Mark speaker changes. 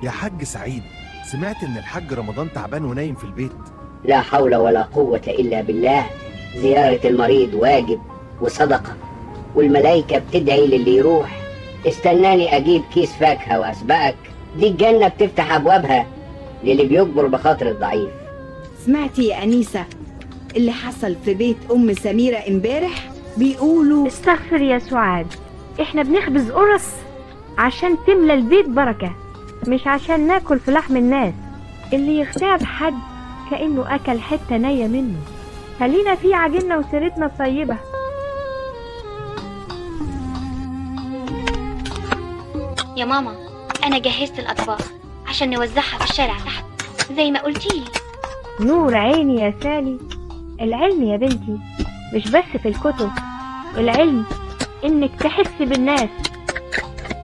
Speaker 1: يا حاج سعيد، سمعت إن الحاج رمضان تعبان ونايم في البيت.
Speaker 2: لا حول ولا قوة إلا بالله. زيارة المريض واجب وصدقة، والملائكة بتدعي للي يروح. استناني أجيب كيس فاكهة وأسبقك. دي الجنة بتفتح أبوابها للي بيجبر بخاطر الضعيف.
Speaker 3: سمعتي يا أنيسة اللي حصل في بيت أم سميرة امبارح؟ بيقولوا
Speaker 4: استغفر يا سعاد، احنا بنخبز قرص عشان تملى البيت بركة، مش عشان ناكل في لحم الناس. اللي يغتاب حد كأنه أكل حتة نية منه. خلينا في عجلنا وسيرتنا الطيبة.
Speaker 5: يا ماما، أنا جهزت الأطباق عشان نوزعها في الشارع تحت زي ما قلتيلي.
Speaker 4: نور عيني يا سالي. العلم يا بنتي مش بس في الكتب، العلم إنك تحس بالناس